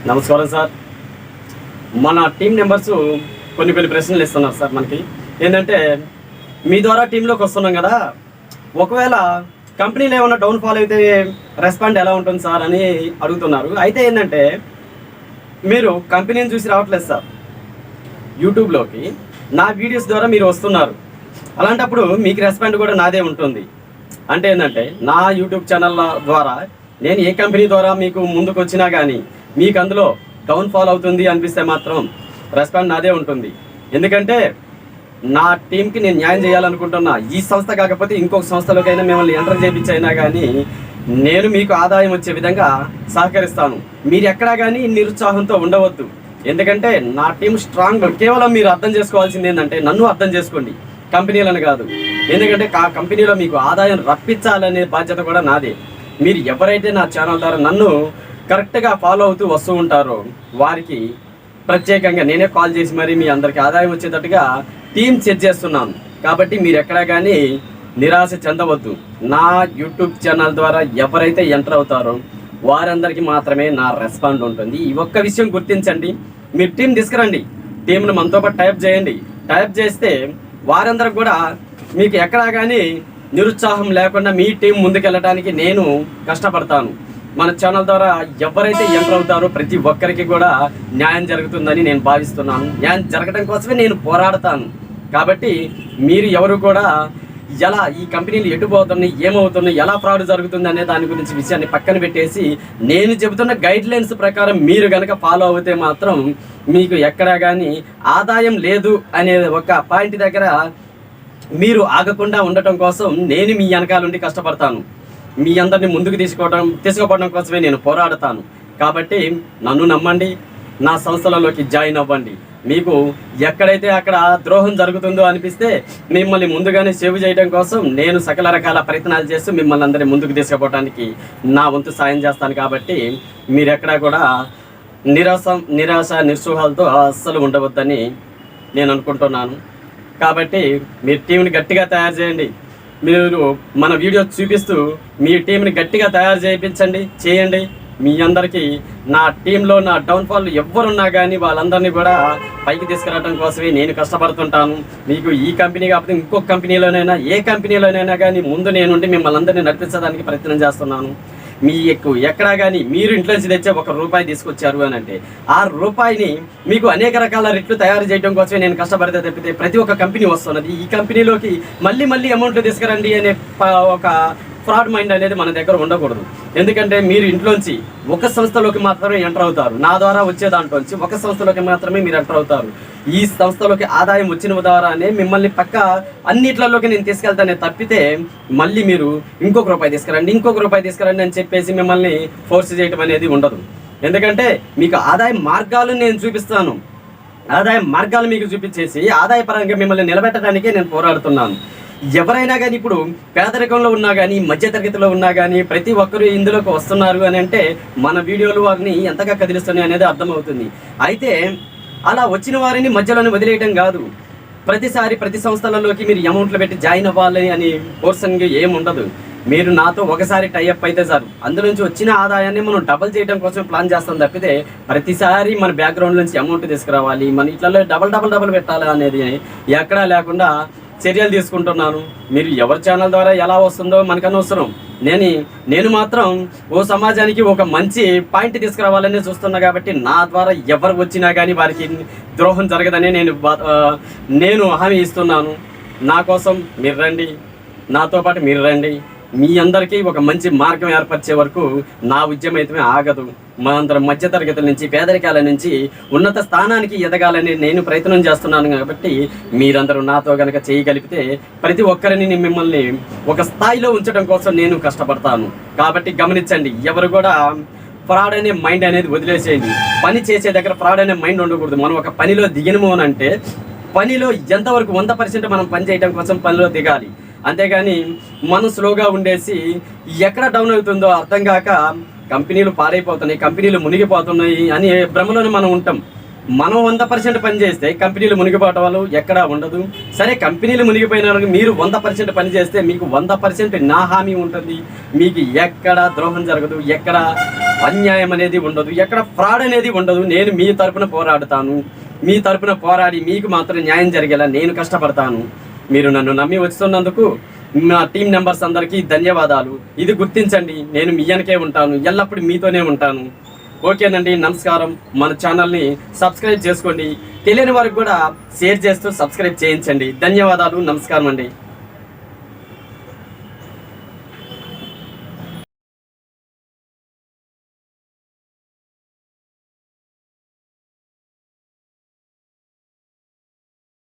నమస్కారం సార్. మన team members కొన్ని ప్రశ్నలు ఇస్తున్నారు సార్. మనకి ఏంటంటే మీ ద్వారా టీంలోకి వస్తున్నాం కదా, ఒకవేళ కంపెనీలో ఏమైనా డౌన్ఫాల్ అయితే రెస్పాండ్ ఎలా ఉంటుంది సార్ అని అడుగుతున్నారు. అయితే ఏంటంటే మీరు కంపెనీని చూసి రావట్లేదు సార్, యూట్యూబ్లోకి నా వీడియోస్ ద్వారా మీరు వస్తున్నారు. అలాంటప్పుడు మీకు రెస్పాండ్ కూడా నాదే ఉంటుంది. అంటే ఏంటంటే నా యూట్యూబ్ ఛానల్ ద్వారా నేను ఏ కంపెనీ ద్వారా మీకు ముందుకు వచ్చినా కానీ మీకు అందులో డౌన్ఫాల్ అవుతుంది అనిపిస్తే మాత్రం రెస్పాండ్ నాదే ఉంటుంది. ఎందుకంటే నా టీంకి నేను న్యాయం చేయాలనుకుంటున్నా. ఈ సంస్థ కాకపోతే ఇంకొక సంస్థలోకైనా మిమ్మల్ని ఎంటర్ చేయించైనా కానీ నేను మీకు ఆదాయం వచ్చే విధంగా సహకరిస్తాను. మీరు ఎక్కడా కానీ నిరుత్సాహంతో ఉండవద్దు. ఎందుకంటే నా టీం స్ట్రాంగ్. కేవలం మీరు అర్థం చేసుకోవాల్సింది ఏంటంటే నన్ను అర్థం చేసుకోండి, కంపెనీలను కాదు. ఎందుకంటే ఆ కంపెనీలో మీకు ఆదాయం రప్పించాలనే బాధ్యత కూడా నాదే. మీరు ఎవరైతే నా ఛానల్ ద్వారా నన్ను కరెక్ట్గా ఫాలో అవుతూ వస్తూ ఉంటారో వారికి ప్రత్యేకంగా నేనే కాల్ చేసి మరి మీ అందరికీ ఆదాయం వచ్చేటట్టుగా టీం సెట్ చేస్తున్నాను. కాబట్టి మీరు ఎక్కడా కానీ నిరాశ చెందవద్దు. నా యూట్యూబ్ ఛానల్ ద్వారా ఎవరైతే ఎంటర్ అవుతారో వారందరికీ మాత్రమే నా రెస్పాండ్ ఉంటుంది. ఈ ఒక్క విషయం గుర్తించండి. మీరు టీం తీసుకురండి, టీంను మనతో పాటు టైప్ చేయండి. టైప్ చేస్తే వారందరికి కూడా మీకు ఎక్కడా కానీ నిరుత్సాహం లేకుండా మీ టీం ముందుకెళ్ళడానికి నేను కష్టపడతాను. మన ఛానల్ ద్వారా ఎవరైతే ఎంటర్ అవుతారో ప్రతి ఒక్కరికి కూడా న్యాయం జరుగుతుందని నేను భావిస్తున్నాను. న్యాయం జరగడం కోసమే నేను పోరాడతాను. కాబట్టి మీరు ఎవరు కూడా ఎలా ఈ కంపెనీలు ఎటుపోతున్నాయి, ఏమవుతున్నాయి, ఎలా ఫ్రాడ్ జరుగుతుంది అనే దాని గురించి విషయాన్ని పక్కన పెట్టేసి నేను చెబుతున్న గైడ్ లైన్స్ ప్రకారం మీరు కనుక ఫాలో అవుతే మాత్రం మీకు ఎక్కడా కానీ ఆదాయం లేదు అనే ఒక పాయింట్ దగ్గర మీరు ఆగకుండా ఉండటం కోసం నేను మీ వెనకాల నుండి కష్టపడతాను. మీ అందరినీ ముందుకు తీసుకుపోవడం కోసమే నేను పోరాడతాను. కాబట్టి నన్ను నమ్మండి, నా సంస్థలలోకి జాయిన్ అవ్వండి. మీకు ఎక్కడైతే అక్కడ ద్రోహం జరుగుతుందో అనిపిస్తే మిమ్మల్ని ముందుగానే సేవ్ చేయడం కోసం నేను సకల రకాల ప్రయత్నాలు చేస్తూ మిమ్మల్ని అందరినీ ముందుకు తీసుకుపోవడానికి నా వంతు సాయం చేస్తాను. కాబట్టి మీరు ఎక్కడా కూడా నిరాశ నిస్పృహాలతో అస్సలు ఉండవద్దని నేను అనుకుంటున్నాను. కాబట్టి మీ టీంని గట్టిగా తయారు చేయండి. మీరు మన వీడియో చూపిస్తూ మీ టీంని గట్టిగా తయారు చేయండి. మీ అందరికీ నా టీంలో నా డౌన్ఫాల్ ఎవరున్నా కానీ వాళ్ళందరినీ కూడా పైకి తీసుకురావడం కోసమే నేను కష్టపడుతుంటాను. మీకు ఈ కంపెనీ కాకపోతే ఇంకొక కంపెనీలోనైనా ఏ కంపెనీలోనైనా కానీ ముందు నేనుండి మిమ్మల్ని అందరినీ నడిపించడానికి ప్రయత్నం చేస్తున్నాను. మీకు ఎక్కడా కానీ మీరు ఇంట్లో నుంచి తెచ్చే ₹1 తీసుకొచ్చారు అని అంటే ఆ రూపాయిని మీకు అనేక రకాల రెట్లు తయారు చేయడం కోసమే నేను కష్టపడితే తప్పితే ప్రతి ఒక్క కంపెనీ వస్తున్నది. ఈ కంపెనీలోకి మళ్ళీ అమౌంట్లు తీసుకురండి అనే ఒక ఫ్రాడ్ మైండ్ అనేది మన దగ్గర ఉండకూడదు. ఎందుకంటే మీరు ఇంట్లోంచి ఒక సంస్థలోకి మాత్రమే ఎంటర్ అవుతారు. నా ద్వారా వచ్చే దాంట్లోంచి ఒక సంస్థలోకి మాత్రమే మీరు ఎంటర్ అవుతారు. ఈ సంస్థలోకి ఆదాయం వచ్చిన ద్వారానే మిమ్మల్ని పక్క అన్నిట్లలోకి నేను తీసుకెళ్తానే తప్పితే మళ్ళీ మీరు ఇంకొక రూపాయి తీసుకురండి అని చెప్పేసి మిమ్మల్ని ఫోర్స్ చేయడం అనేది ఉండదు. ఎందుకంటే మీకు ఆదాయ మార్గాలు నేను చూపిస్తాను. ఆదాయ మార్గాలు మీకు చూపించేసి ఆదాయపరంగా మిమ్మల్ని నిలబెట్టడానికే నేను పోరాడుతున్నాను. ఎవరైనా కానీ ఇప్పుడు పేదరికంలో ఉన్నా కానీ మధ్యతరగతిలో ఉన్నా కానీ ప్రతి ఒక్కరూ ఇందులోకి వస్తున్నారు అని అంటే మన వీడియోలు వారిని ఎంతగా కదిలిస్తున్నాయి అనేది అర్థమవుతుంది. అయితే అలా వచ్చిన వారిని మధ్యలోనే వదిలేయటం కాదు. ప్రతిసారి ప్రతి సంస్థలలోకి మీరు అమౌంట్లు పెట్టి జాయిన్ అవ్వాలి అని ఫోర్సింగ్ ఏముండదు. మీరు నాతో ఒకసారి టైఅప్ అయితే సార్ అందులోంచి వచ్చిన ఆదాయాన్ని మనం డబల్ చేయడం కోసం ప్లాన్ చేస్తాం తప్పితే ప్రతిసారి మన బ్యాక్గ్రౌండ్ నుంచి అమౌంట్ తీసుకురావాలి, మన ఇట్లలో డబల్ పెట్టాలి అనేది ఎక్కడా లేకుండా చర్యలు తీసుకుంటున్నాను. మీరు ఎవరి ఛానల్ ద్వారా ఎలా వస్తుందో మనకనవసరం. నేను మాత్రం ఓ సమాజానికి ఒక మంచి పాయింట్ తీసుకురావాలని చూస్తున్నా. కాబట్టి నా ద్వారా ఎవరు వచ్చినా కానీ వారికి ద్రోహం జరగదని నేను హామీ ఇస్తున్నాను. నా కోసం మీరు రండి, నాతో పాటు మీరు రండి. మీ అందరికీ ఒక మంచి మార్గం ఏర్పరిచే వరకు నా ఉద్యమం అయితే ఆగదు. మనందరం మధ్యతరగతుల నుంచి పేదరికాల నుంచి ఉన్నత స్థానానికి ఎదగాలని నేను ప్రయత్నం చేస్తున్నాను. కాబట్టి మీరందరూ నాతో కనుక చేయగలిగితే ప్రతి ఒక్కరిని మిమ్మల్ని ఒక స్థాయిలో ఉంచడం కోసం నేను కష్టపడతాను. కాబట్టి గమనించండి, ఎవరు కూడా ఫ్రాడ్ అనే మైండ్ అనేది వదిలేసేయండి. పని చేసే దగ్గర ఫ్రాడ్ అనే మైండ్ ఉండకూడదు. మనం ఒక పనిలో దిగినము అని అంటే పనిలో ఎంతవరకు 100% మనం పని చేయడం కోసం పనిలో దిగాలి. అంతేగాని మనం స్లోగా ఉండేసి ఎక్కడ డౌన్ అవుతుందో అర్థం కాక కంపెనీలు పాడైపోతున్నాయి, కంపెనీలు మునిగిపోతున్నాయి అని భ్రమలోనే మనం ఉంటాం. మనం 100% పని చేస్తే కంపెనీలు మునిగిపోవటం వల్ల ఎక్కడా ఉండదు. సరే కంపెనీలు మునిగిపోయిన మీరు 100% పని చేస్తే మీకు 100% నా హామీ ఉంటుంది. మీకు ఎక్కడ ద్రోహం జరగదు, ఎక్కడ అన్యాయం అనేది ఉండదు, ఎక్కడ ఫ్రాడ్ అనేది ఉండదు. నేను మీ తరపున పోరాడుతాను. మీ తరపున పోరాడి మీకు మాత్రం న్యాయం జరిగేలా నేను కష్టపడతాను. మీరు నన్ను నమ్మి వస్తున్నందుకు మా టీం మెంబర్స్ అందరికీ ధన్యవాదాలు. ఇది గుర్తించండి, నేను మీ వెనకే ఉంటాను, ఎల్లప్పుడూ మీతోనే ఉంటాను. ఓకేనండి, నమస్కారం. మన ఛానల్ని సబ్స్క్రైబ్ చేసుకోండి. తెలియని వారికి కూడా షేర్ చేస్తూ సబ్స్క్రైబ్ చేయించండి. ధన్యవాదాలు, నమస్కారం అండి.